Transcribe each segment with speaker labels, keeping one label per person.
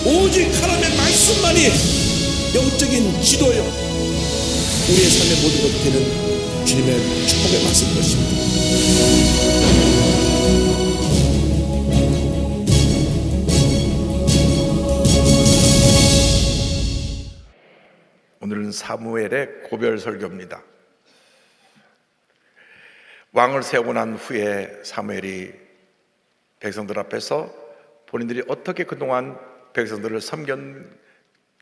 Speaker 1: 오직 하나님의 말씀만이 영적인 지도요, 우리의 삶의 모든 것이 되는 주님의 축복의 말씀인 것입니다.
Speaker 2: 오늘은 사무엘의 고별 설교입니다. 왕을 세우고 난 후에 사무엘이 백성들 앞에서 본인들이 어떻게 그동안 백성들을 섬긴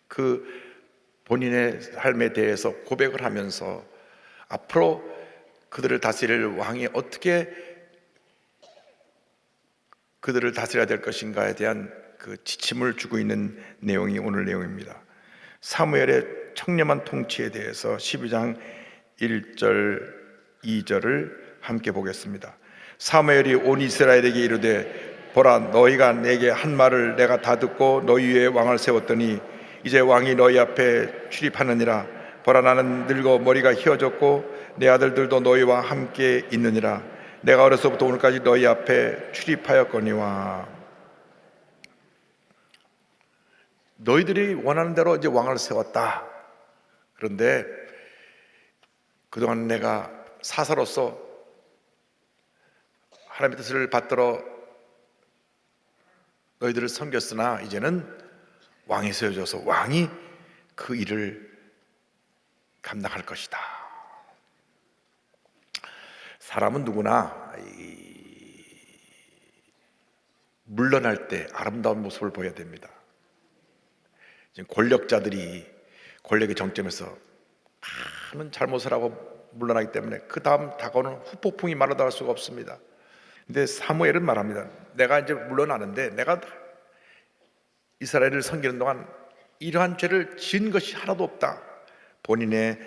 Speaker 2: 그 본인의 삶에 대해서 고백을 하면서 앞으로 그들을 다스릴 왕이 어떻게 그들을 다스려야 될 것인가에 대한 그 지침을 주고 있는 내용이 오늘 내용입니다. 사무엘의 청렴한 통치에 대해서 12장 1절 2절을 함께 보겠습니다. 사무엘이 온 이스라엘에게 이르되 보라, 너희가 내게 한 말을 내가 다 듣고 너희 위에 왕을 세웠더니 이제 왕이 너희 앞에 출입하느니라. 보라, 나는 늙어 머리가 휘어졌고 내 아들들도 너희와 함께 있느니라. 내가 어려서부터 오늘까지 너희 앞에 출입하였거니와. 너희들이 원하는 대로 이제 왕을 세웠다. 그런데 그동안 내가 사사로서 하나님의 뜻을 받들어 너희들을 섬겼으나 이제는 왕이 세워져서 왕이 그 일을 감당할 것이다. 사람은 누구나 물러날 때 아름다운 모습을 보여야 됩니다. 지금 권력자들이 권력의 정점에서 많은 잘못을 하고 물러나기 때문에 그 다음 다가오는 후폭풍이 말하다 할 수가 없습니다. 근데 사무엘은 말합니다. 내가 이제 물러나는데 내가 이스라엘을 섬기는 동안 이러한 죄를 지은 것이 하나도 없다. 본인의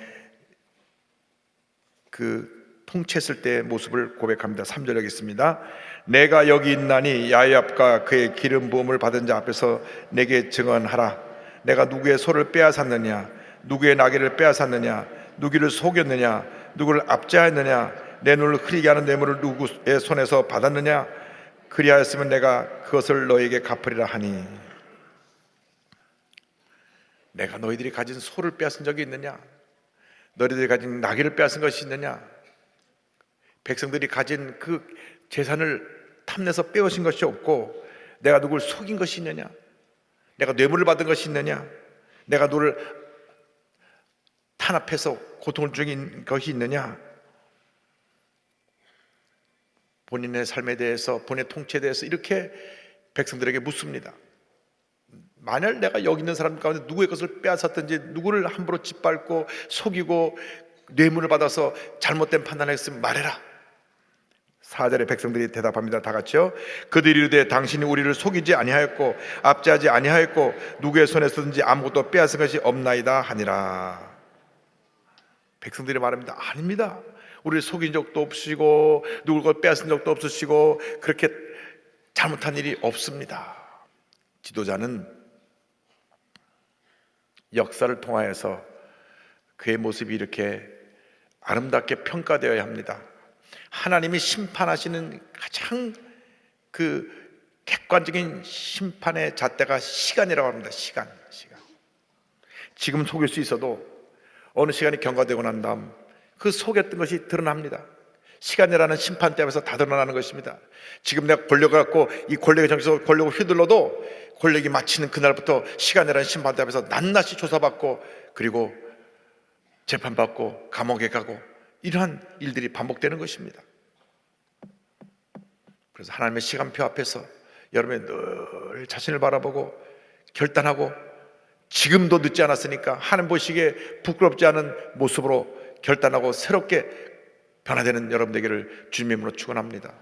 Speaker 2: 그 통치했을 때의 모습을 고백합니다. 3절 하겠습니다. 내가 여기 있나니 야압과 그의 기름 부음을 받은 자 앞에서 내게 증언하라. 내가 누구의 소를 빼앗았느냐, 누구의 나귀를 빼앗았느냐, 누구를 속였느냐, 누구를 압제하였느냐, 내 눈을 흐리게 하는 뇌물을 누구의 손에서 받았느냐. 그리하였으면 내가 그것을 너에게 갚으리라 하니. 내가 너희들이 가진 소를 빼앗은 적이 있느냐, 너희들이 가진 나귀를 빼앗은 것이 있느냐, 백성들이 가진 그 재산을 탐내서 빼앗은 것이 없고 내가 누구를 속인 것이 있느냐, 내가 뇌물을 받은 것이 있느냐, 내가 너를 탄압해서 고통을 주긴 것이 있느냐. 본인의 삶에 대해서, 본인의 통치에 대해서 이렇게 백성들에게 묻습니다. 만약 내가 여기 있는 사람 가운데 누구의 것을 빼앗았든지, 누구를 함부로 짓밟고 속이고 뇌물을 받아서 잘못된 판단을 했으면 말해라. 4절에 백성들이 대답합니다. 다 같이요. 그들이 이르되 당신이 우리를 속이지 아니하였고 압제하지 아니하였고 누구의 손에서든지 아무것도 빼앗은 것이 없나이다 하니라. 백성들이 말합니다. 아닙니다. 우리를 속인 적도 없으시고 누굴 것 빼앗은 적도 없으시고 그렇게 잘못한 일이 없습니다. 지도자는 역사를 통하여서 그의 모습이 이렇게 아름답게 평가되어야 합니다. 하나님이 심판하시는 가장 그 객관적인 심판의 잣대가 시간이라고 합니다. 시간. 지금 속일 수 있어도 어느 시간이 경과되고 난 다음 그 속였던 것이 드러납니다. 시간이라는 심판대 앞에서 다 드러나는 것입니다. 지금 내가 권력을 갖고 이 권력의 정치에서 권력을 휘둘러도 권력이 마치는 그날부터 시간이라는 심판대 앞에서 낱낱이 조사받고 그리고 재판받고 감옥에 가고 이러한 일들이 반복되는 것입니다. 그래서 하나님의 시간표 앞에서 여러분이 늘 자신을 바라보고 결단하고 지금도 늦지 않았으니까 하나님 보시기에 부끄럽지 않은 모습으로 결단하고 새롭게 변화되는 여러분 되기를 주님의 이름으로 축원합니다.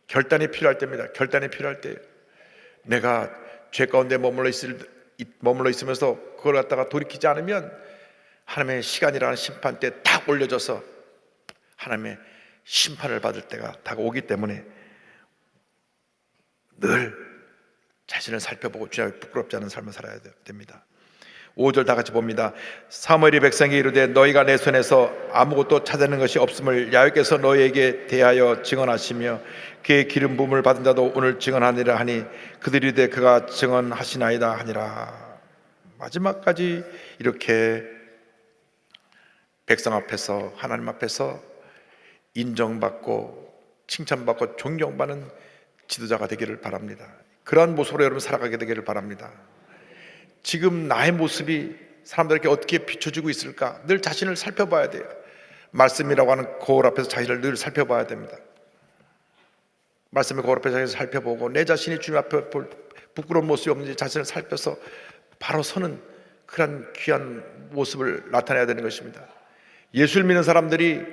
Speaker 2: 결단이 필요할 때입니다. 결단이 필요할 때 내가 죄 가운데 머물러 있으면서 그걸 갖다가 돌이키지 않으면 하나님의 시간이라는 심판대에 딱 올려져서 하나님의 심판을 받을 때가 다가오기 때문에 늘 자신을 살펴보고 주님께 부끄럽지 않은 삶을 살아야 됩니다. 5절 다 같이 봅니다. 사무엘이 백성에게 이르되 너희가 내 손에서 아무것도 찾아낸 것이 없음을 야훼께서 너희에게 대하여 증언하시며 그의 기름 부음을 받은 자도 오늘 증언하니라 하니 그들이 이르되 그가 증언하시나이다 하니라. 마지막까지 이렇게 백성 앞에서, 하나님 앞에서 인정받고 칭찬받고 존경받는 지도자가 되기를 바랍니다. 그러한 모습으로 여러분 살아가게 되기를 바랍니다. 지금 나의 모습이 사람들에게 어떻게 비춰지고 있을까 늘 자신을 살펴봐야 돼요. 말씀이라고 하는 거울 앞에서 자신을 늘 살펴봐야 됩니다. 말씀의 거울 앞에서 자신을 살펴보고 내 자신이 주님 앞에 볼 부끄러운 모습이 없는지 자신을 살펴서 바로 서는 그런 귀한 모습을 나타내야 되는 것입니다. 예수를 믿는 사람들이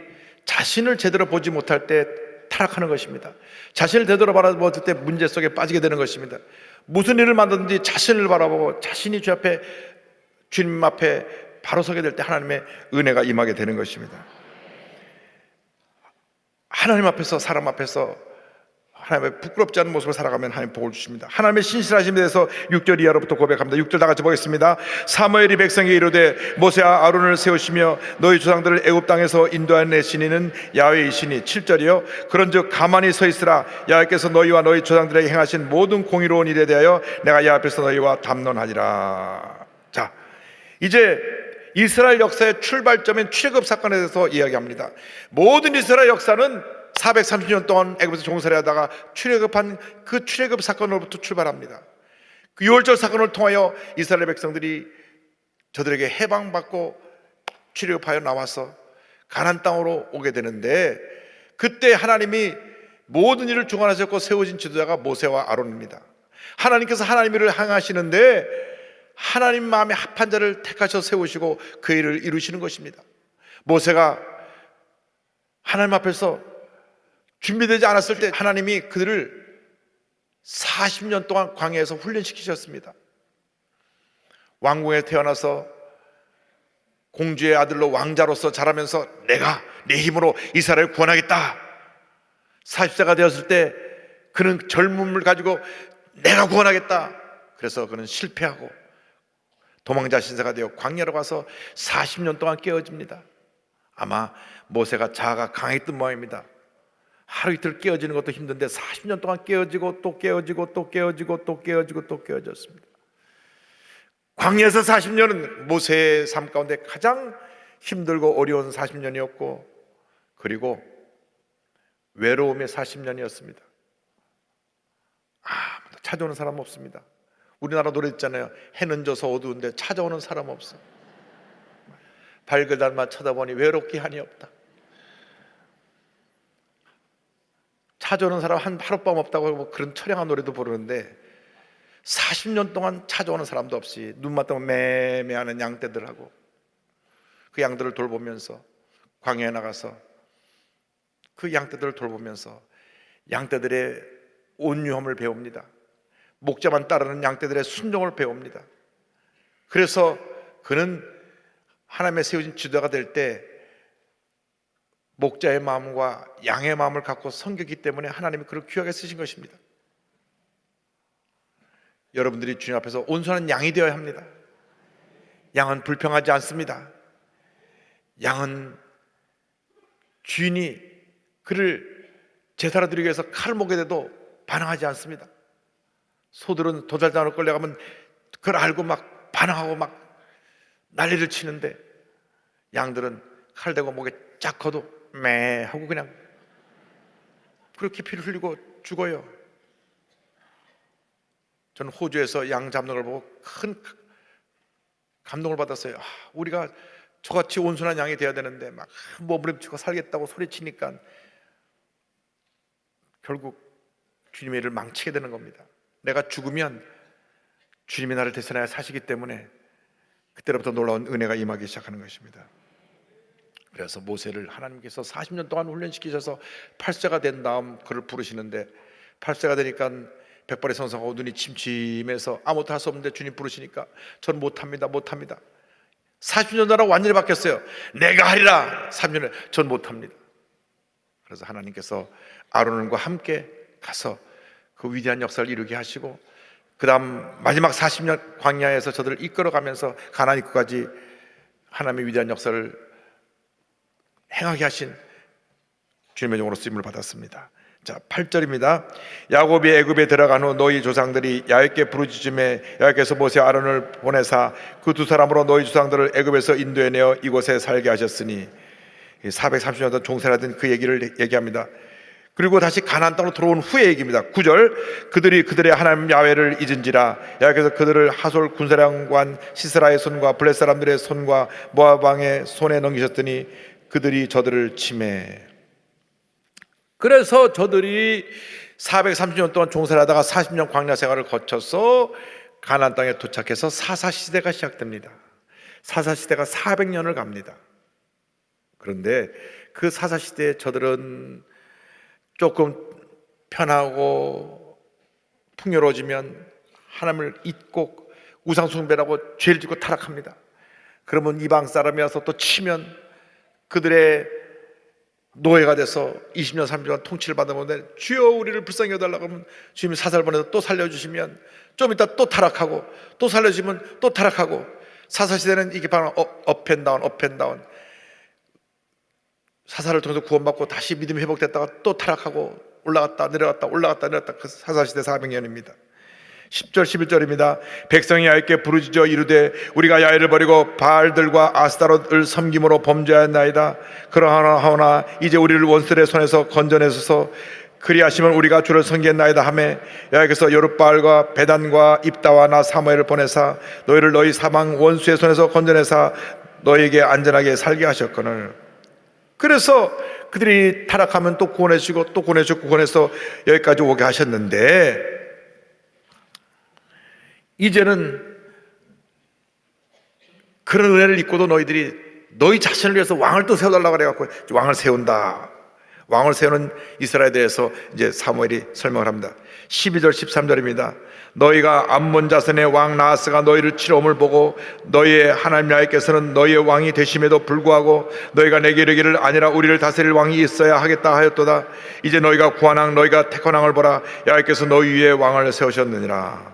Speaker 2: 자신을 제대로 보지 못할 때 타락하는 것입니다. 자신을 제대로 바라보지 못할 때 문제 속에 빠지게 되는 것입니다. 무슨 일을 만든지 자신을 바라보고 자신이 주님 앞에 바로 서게 될 때 하나님의 은혜가 임하게 되는 것입니다. 하나님 앞에서, 사람 앞에서 하나님의 부끄럽지 않은 모습을 살아가면 하나님 복을 주십니다. 하나님의 신실하심에 대해서 6절 이하로부터 고백합니다. 6절 다 같이 보겠습니다. 사무엘이 백성에게 이르되 모세와 아론을 세우시며 너희 조상들을 애굽 땅에서 인도하여 내신 이는 야훼이시니. 7절이요. 그런즉 가만히 서 있으라. 야훼께서 너희와 너희 조상들에게 행하신 모든 공의로운 일에 대하여 내가 야훼 앞에서 너희와 담론하리라. 자, 이제 이스라엘 역사의 출발점인 출애굽 사건에 대해서 이야기합니다. 모든 이스라엘 역사는 430년 동안 애굽에서 종살이 하다가 출애굽한 그 출애굽 사건으로부터 출발합니다. 그 유월절 사건을 통하여 이스라엘 백성들이 저들에게 해방받고 출애굽하여 나와서 가나안 땅으로 오게 되는데, 그때 하나님이 모든 일을 주관하셨고 세워진 지도자가 모세와 아론입니다. 하나님께서 하나님 일을 행하시는데 하나님 마음에 합한 자를 택하셔 세우시고 그 일을 이루시는 것입니다. 모세가 하나님 앞에서 준비되지 않았을 때 하나님이 그들을 40년 동안 광야에서 훈련시키셨습니다. 왕궁에 태어나서 공주의 아들로 왕자로서 자라면서 내가 내 힘으로 이스라엘을 구원하겠다. 40세가 되었을 때 그는 젊음을 가지고 내가 구원하겠다. 그래서 그는 실패하고 도망자 신세가 되어 광야로 가서 40년 동안 깨어집니다. 아마 모세가 자아가 강했던 모양입니다. 하루 이틀 깨어지는 것도 힘든데 40년 동안 깨어지고 또 깨어지고 또 깨어지고 또 깨어지고 또 깨어졌습니다. 광야에서 40년은 모세의 삶 가운데 가장 힘들고 어려운 40년이었고, 그리고 외로움의 40년이었습니다. 아무도 찾아오는 사람 없습니다. 우리나라 노래 있잖아요. 해는 져서 어두운데 찾아오는 사람 없어. 밝은 달만 쳐다보니 외롭기 한이 없다. 찾아오는 사람 한 하룻밤 없다고 하고 그런 처량한 노래도 부르는데 40년 동안 찾아오는 사람도 없이 눈만 뜨면 매매하는 양떼들하고 그 양들을 돌보면서 광야에 나가서 그 양떼들을 돌보면서 양떼들의 온유함을 배웁니다. 목자만 따르는 양떼들의 순종을 배웁니다. 그래서 그는 하나님의 세우신 지도자가 될 때 목자의 마음과 양의 마음을 갖고 섬겼기 때문에 하나님이 그를 귀하게 쓰신 것입니다. 여러분들이 주님 앞에서 온전한 양이 되어야 합니다. 양은 불평하지 않습니다. 양은 주인이 그를 제사로 드리기 위해서 칼을 목에 대도 반항하지 않습니다. 소들은 도살장으로 끌려가면 그걸 알고 막 반항하고 막 난리를 치는데, 양들은 칼 대고 목에 쫙 거도 매 하고 그냥 그렇게 피를 흘리고 죽어요. 저는 호주에서 양 잡는 걸 보고 큰 감동을 받았어요. 우리가 저같이 온순한 양이 되어야 되는데 막 몸부림치고 살겠다고 소리치니까 결국 주님의 일을 망치게 되는 겁니다. 내가 죽으면 주님이 나를 대신하여 사시기 때문에 그때로부터 놀라운 은혜가 임하기 시작하는 것입니다. 그래서 모세를 하나님께서 40년 동안 훈련시키셔서 8세가 된 다음 그를 부르시는데, 8세가 되니까 백발의 성성하고 눈이 침침해서 아무것도 할 수 없는데 주님 부르시니까 전 못합니다. 40년 전하고 완전히 바뀌었어요. 내가 하리라. 3년에 전 못합니다. 그래서 하나님께서 아론과 함께 가서 그 위대한 역사를 이루게 하시고 그 다음 마지막 40년 광야에서 저들을 이끌어가면서 가나안 입구까지 하나님의 위대한 역사를 행하게 하신 주님의 종으로 쓰임을 받았습니다. 자, 8절입니다. 야곱이 애굽에 들어간 후 너희 조상들이 야훼께 부르짖음에 야훼께서 모세 아론을 보내사 그 두 사람으로 너희 조상들을 애굽에서 인도해내어 이곳에 살게 하셨으니 430년 전 종살이하던 그 얘기를 얘기합니다. 그리고 다시 가나안 땅으로 들어온 후의 얘기입니다. 9절 그들이 그들의 하나님 야훼를 잊은지라 야훼께서 그들을 하솔 군사령관 시스라의 손과 블레 사람들의 손과 모압 왕의 손에 넘기셨더니 그들이 저들을 치매. 그래서 저들이 430년 동안 종살이하다가 40년 광야 생활을 거쳐서 가나안 땅에 도착해서 사사시대가 시작됩니다. 사사시대가 400년을 갑니다. 그런데 그 사사시대에 저들은 조금 편하고 풍요로워지면 하나님을 잊고 우상숭배라고 죄를 짓고 타락합니다. 그러면 이방 사람이 와서 또 치면 그들의 노예가 돼서 20년 30년 통치를 받아보는데 주여 우리를 불쌍히 여달라고 하면 주님이 사살 보내서 또 살려주시면 좀 이따 또 타락하고 또 살려주시면 또 타락하고 사사시대는 이게 바로 업앤다운 업앤다운 사사를 통해서 구원받고 다시 믿음이 회복됐다가 또 타락하고 올라갔다 내려갔다 올라갔다 내려갔다 그 사사시대 400년입니다 10절 11절입니다 백성이 야훼께 부르짖어 이르되 우리가 야훼를 버리고 바알들과 아스타롯을 섬김으로 범죄하였나이다 그러하오나 이제 우리를 원수들의 손에서 건져내소서 그리하시면 우리가 주를 섬기겠나이다 하매 야훼께서 여룻바알과 베단과 입다와 나 사무엘을 보내사 너희를 너희 사방 원수의 손에서 건져내사 너희에게 안전하게 살게 하셨거늘 그래서 그들이 타락하면 또 구원해 주시고 또 구원해 주시고 구원해서 여기까지 오게 하셨는데 이제는 그런 은혜를 입고도 너희들이 너희 자신을 위해서 왕을 또 세워달라고 그래갖고 왕을 세운다. 왕을 세우는 이스라엘에 대해서 이제 사무엘이 설명을 합니다. 12절 13절입니다. 너희가 암몬 자손의 왕 나하스가 너희를 치러옴을 보고 너희의 하나님 야훼께서는 너희의 왕이 되심에도 불구하고 너희가 내게 이르기를 아니라 우리를 다스릴 왕이 있어야 하겠다 하였도다. 이제 너희가 구한 왕 너희가 택한 왕을 보라. 야훼께서 너희 위에 왕을 세우셨느니라.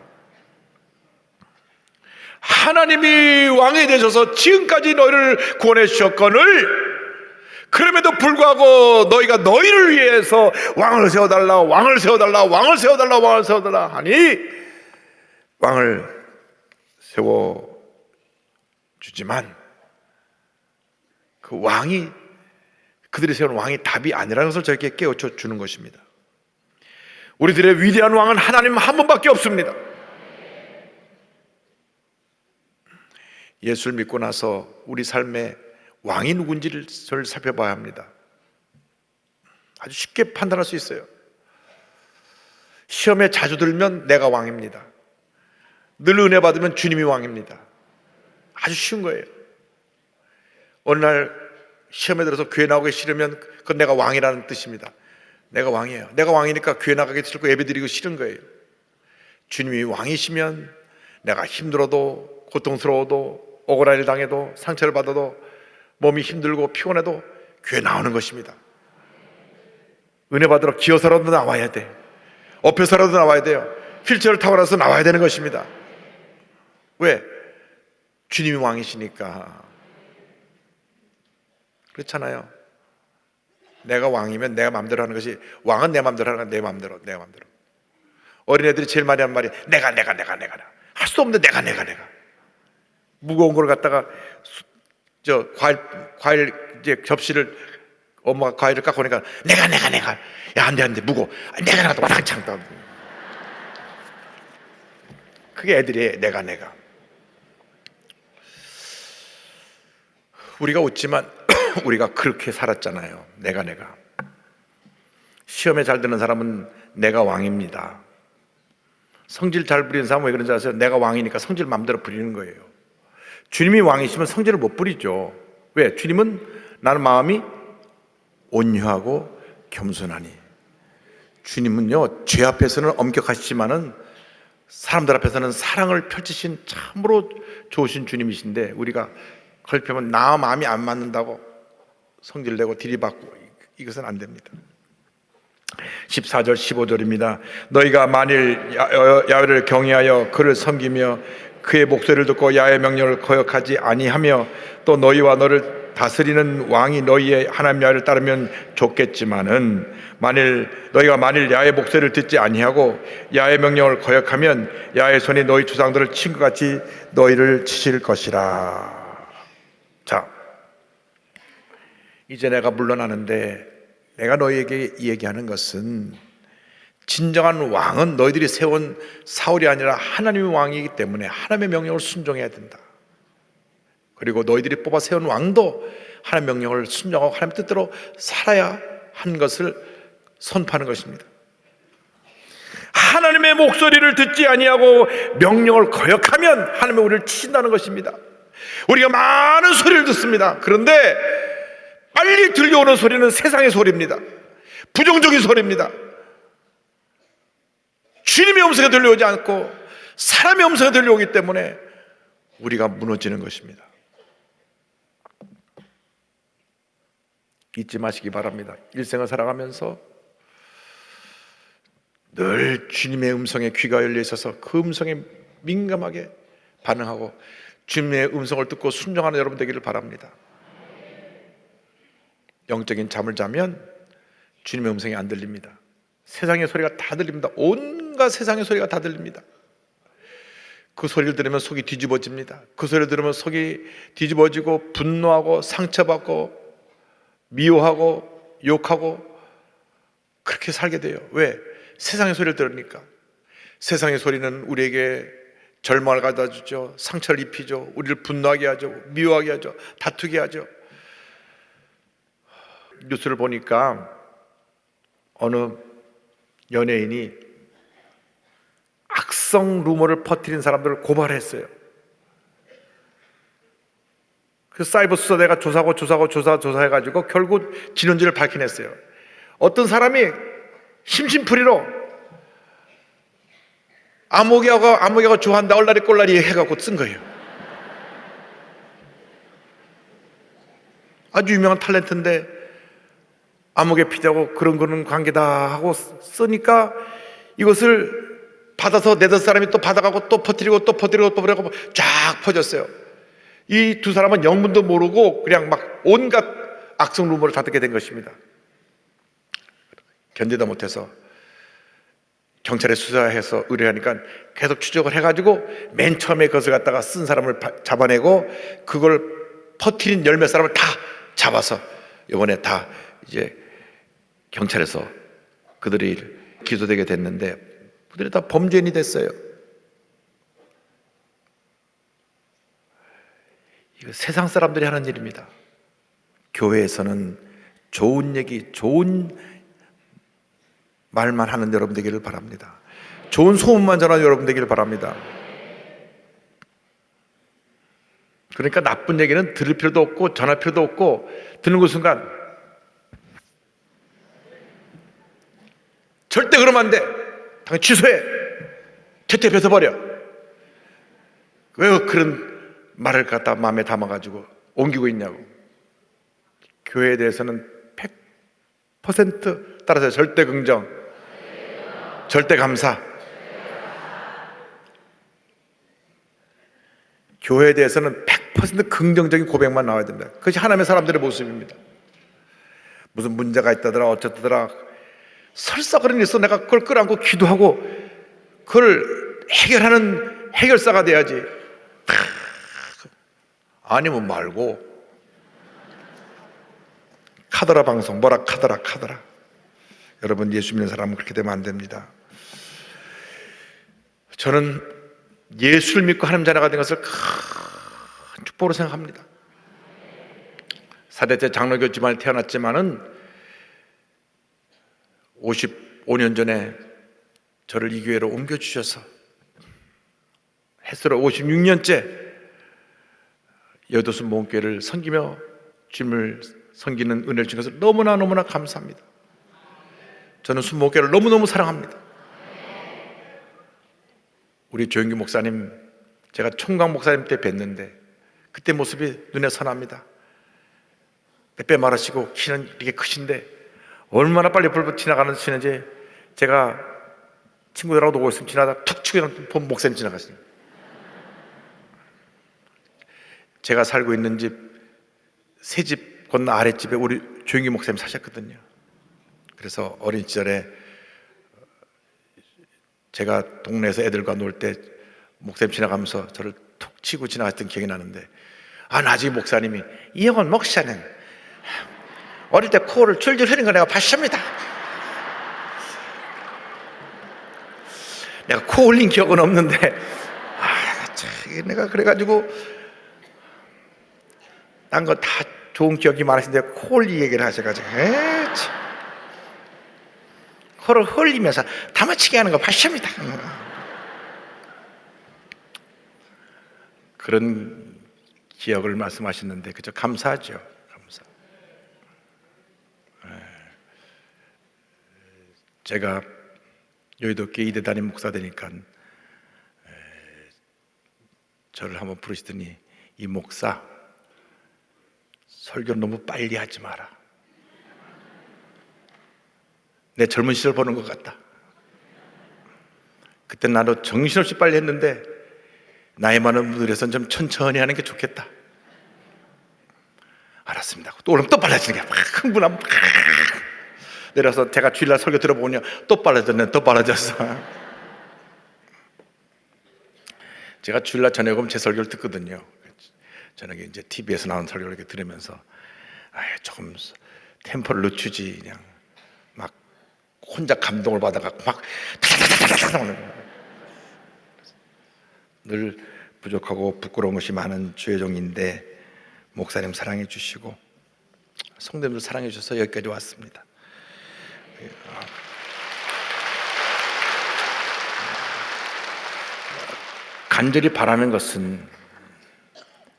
Speaker 2: 하나님이 왕이 되셔서 지금까지 너희를 구원해 주셨거늘 그럼에도 불구하고 너희가 너희를 위해서 왕을 세워달라 왕을 세워달라 왕을 세워달라 왕을 세워달라 하니 왕을 세워주지만 그 왕이 그들이 세운 왕이 답이 아니라는 것을 저에게 깨우쳐 주는 것입니다. 우리들의 위대한 왕은 하나님 한 분밖에 없습니다. 예수를 믿고 나서 우리 삶에 왕이 누군지를 살펴봐야 합니다. 아주 쉽게 판단할 수 있어요. 시험에 자주 들면 내가 왕입니다. 늘 은혜 받으면 주님이 왕입니다. 아주 쉬운 거예요. 어느 날 시험에 들어서 교회 나오기 싫으면 그건 내가 왕이라는 뜻입니다. 내가 왕이에요. 내가 왕이니까 교회 나가기 싫고 예배드리기 싫은 거예요. 주님이 왕이시면 내가 힘들어도 고통스러워도 억울한 일 당해도 상처를 받아도 몸이 힘들고 피곤해도 교회 나오는 것입니다. 은혜 받으러 기어서라도 나와야 돼. 엎혀서라도 나와야 돼요. 휠체어를 타고 나서 나와야 되는 것입니다. 왜? 주님이 왕이시니까. 그렇잖아요. 내가 왕이면 내가 마음대로 하는 것이 왕은 내 마음대로 하는 건 내 마음대로. 어린애들이 제일 많이 하는 말이 내가 할 수 없는데 내가 무거운 걸 갖다가 과일 이제 접시를 엄마가 과일을 깎고 오니까 내가 야 안돼 무거워 내가 와당창 떠 그게 애들이 내가 우리가 웃지만 우리가 그렇게 살았잖아요. 내가 시험에 잘 드는 사람은 내가 왕입니다. 성질 잘 부리는 사람은 왜 그런지 아세요? 내가 왕이니까 성질 마음대로 부리는 거예요. 주님이 왕이시면 성질을 못 부리죠. 왜? 주님은 나는 마음이 온유하고 겸손하니. 주님은요 죄 앞에서는 엄격하시지만은 사람들 앞에서는 사랑을 펼치신 참으로 좋으신 주님이신데 우리가 걸펴면 나 마음이 안 맞는다고 성질내고 들이받고 이것은 안 됩니다. 14절 15절입니다. 너희가 만일 야훼를 경외하여 그를 섬기며 그의 목소리를 듣고 야훼의 명령을 거역하지 아니하며 또 너희와 너를 다스리는 왕이 너희의 하나님 야훼를 따르면 좋겠지만은 너희가 만일 야훼의 목소리를 듣지 아니하고 야훼의 명령을 거역하면 야훼의 손이 너희 조상들을 친 것 같이 너희를 치실 것이라. 자, 이제 내가 물러나는데 내가 너희에게 얘기하는 것은 진정한 왕은 너희들이 세운 사울이 아니라 하나님의 왕이기 때문에 하나님의 명령을 순종해야 된다. 그리고 너희들이 뽑아 세운 왕도 하나님의 명령을 순종하고 하나님의 뜻대로 살아야 하는 것을 선포하는 것입니다. 하나님의 목소리를 듣지 아니하고 명령을 거역하면 하나님은 우리를 치신다는 것입니다. 우리가 많은 소리를 듣습니다. 그런데 빨리 들려오는 소리는 세상의 소리입니다. 부정적인 소리입니다. 주님의 음성이 들려오지 않고 사람의 음성이 들려오기 때문에 우리가 무너지는 것입니다. 잊지 마시기 바랍니다. 일생을 살아가면서 늘 주님의 음성에 귀가 열려 있어서 그 음성에 민감하게 반응하고 주님의 음성을 듣고 순종하는 여러분 되기를 바랍니다. 영적인 잠을 자면 주님의 음성이 안 들립니다. 세상의 소리가 다 들립니다. 온갖 세상의 소리가 다 들립니다. 그 소리를 들으면 속이 뒤집어집니다. 그 소리를 들으면 속이 뒤집어지고 분노하고 상처받고 미워하고 욕하고 그렇게 살게 돼요. 왜? 세상의 소리를 들으니까. 세상의 소리는 우리에게 절망을 가져다 주죠. 상처를 입히죠. 우리를 분노하게 하죠. 미워하게 하죠. 다투게 하죠. 뉴스를 보니까 어느 연예인이 악성 루머를 퍼뜨린 사람들을 고발했어요. 그 사이버 수사대가 조사해가지고 결국 진원지를 밝혀냈어요. 어떤 사람이 심심풀이로 아무개가 좋아한다 얼라리 꼴라리 해갖고 쓴 거예요. 아주 유명한 탤런트인데 암흑의 피자고 그런 관계다 하고 쓰니까 이것을 받아서 네다섯 사람이 또 받아가고 또 퍼뜨리고 쫙 퍼졌어요. 이 두 사람은 영문도 모르고 그냥 막 온갖 악성 루머를 다 듣게 된 것입니다. 견디다 못해서 경찰에 수사해서 의뢰하니까 계속 추적을 해가지고 맨 처음에 그것을 갖다가 쓴 사람을 잡아내고 그걸 퍼뜨린 열몇 사람을 다 잡아서 이번에 다 이제 경찰에서 그들이 기소되게 됐는데 그들이 다 범죄인이 됐어요. 이거 세상 사람들이 하는 일입니다. 교회에서는 좋은 얘기, 좋은 말만 하는 여러분 되기를 바랍니다. 좋은 소문만 전하는 여러분 되기를 바랍니다. 그러니까 나쁜 얘기는 들을 필요도 없고 전할 필요도 없고 듣는 그 순간 절대 그러면 안 돼. 당연히 취소해. 퇴퇴 뱉어버려. 왜 그런 말을 갖다 마음에 담아가지고 옮기고 있냐고. 교회에 대해서는 100% 따라서 절대 긍정, 절대 감사. 교회에 대해서는 100% 긍정적인 고백만 나와야 됩니다. 그것이 하나님의 사람들의 모습입니다. 무슨 문제가 있다더라 어쩌더라 설사 그런 일 있어 내가 그걸 끌어안고 기도하고 그걸 해결하는 해결사가 돼야지. 아니면 말고 카더라 방송 뭐라 카더라. 여러분 예수 믿는 사람은 그렇게 되면 안 됩니다. 저는 예수를 믿고 하나님 자녀가 된 것을 큰 축복으로 생각합니다. 4대째 장로교 집안에 태어났지만은 55년 전에 저를 이 교회로 옮겨주셔서 햇수로 56년째 여도수 모험교회를 섬기며 주님을 섬기는 은혜를 주신 것을 너무나 감사합니다. 저는 순목교회를 너무너무 사랑합니다. 우리 조영규 목사님, 제가 총각 목사님 때 뵀는데 그때 모습이 눈에 선합니다. 빼 마르시고 키는 이렇게 크신데 얼마나 빨리 불 지나가는지 제가 친구들하고 놀고 있으면 지나다 툭 치고 본 목사님 지나가시네요. 제가 살고 있는 집 새 집 건너 아랫집에 우리 조영기 목사님 사셨거든요. 그래서 어린 시절에 제가 동네에서 애들과 놀 때 목사님 지나가면서 저를 툭 치고 지나갔던 기억이 나는데, 나중에 목사님이 이영원 목사는 어릴 때 코를 줄줄 흐린 거 내가 봤습니다. 내가 코 올린 기억은 없는데 내가 그래가지고 딴 거 다 좋은 기억이 많으신데 코 올리 얘기를 하셔가지고 코를 흘리면서 다마치게 하는 거 봤습니다. 그런 기억을 말씀하셨는데 그저 감사하죠. 감사. 제가 여의도교회 이대 담임 목사 되니까 저를 한번 부르시더니, 이 목사 설교 너무 빨리 하지 마라. 내 젊은 시절 보는 것 같다. 그때 나도 정신없이 빨리 했는데 나이 많은 분들에서는 좀 천천히 하는 게 좋겠다. 알았습니다. 또 오르면 또 빨라지는 게 막 흥분하면 막 내려서 제가 주일날 설교 들어보냐 또 빨라졌네. 또 빨라졌어. 제가 주일날 저녁에 오면 제 설교를 듣거든요. 저녁에 이제 TV에서 나오는 설교를 이렇게 들으면서 조금 템포를 늦추지, 그냥 막 혼자 감동을 받아갖고 막 타타타타타 나오는 거예요. 늘 부족하고 부끄러운 것이 많은 주의 종인데 목사님 사랑해 주시고 성도님들 사랑해 주셔서 여기까지 왔습니다. 간절히 바라는 것은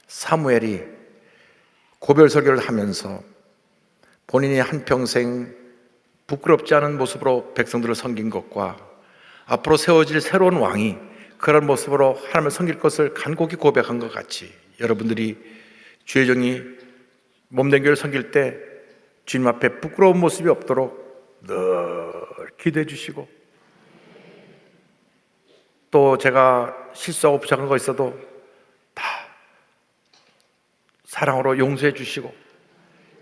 Speaker 2: 사무엘이 고별 설교를 하면서 본인이 한평생 부끄럽지 않은 모습으로 백성들을 섬긴 것과 앞으로 세워질 새로운 왕이 그런 모습으로 하나님을 섬길 것을 간곡히 고백한 것 같이, 여러분들이 주의 종이 몸된 교회를 섬길 때 주님 앞에 부끄러운 모습이 없도록 늘 기도해 주시고, 또 제가 실수하고 부족한 거 있어도 다 사랑으로 용서해 주시고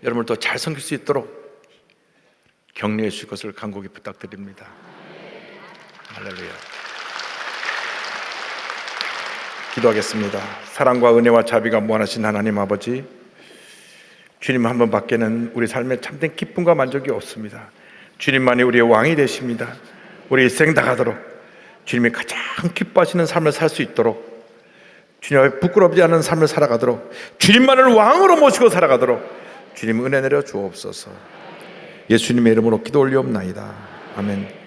Speaker 2: 여러분을 더 잘 섬길 수 있도록 격려해 주실 것을 간곡히 부탁드립니다. 할렐루야. 기도하겠습니다. 사랑과 은혜와 자비가 무한하신 하나님 아버지, 주님 한 분 밖에는 우리 삶에 참된 기쁨과 만족이 없습니다. 주님만이 우리의 왕이 되십니다. 우리 일생 다가도록 주님이 가장 기뻐하시는 삶을 살 수 있도록, 주님 앞에 부끄럽지 않은 삶을 살아가도록, 주님만을 왕으로 모시고 살아가도록 주님 은혜 내려 주옵소서. 예수님의 이름으로 기도 올리옵나이다. 아멘.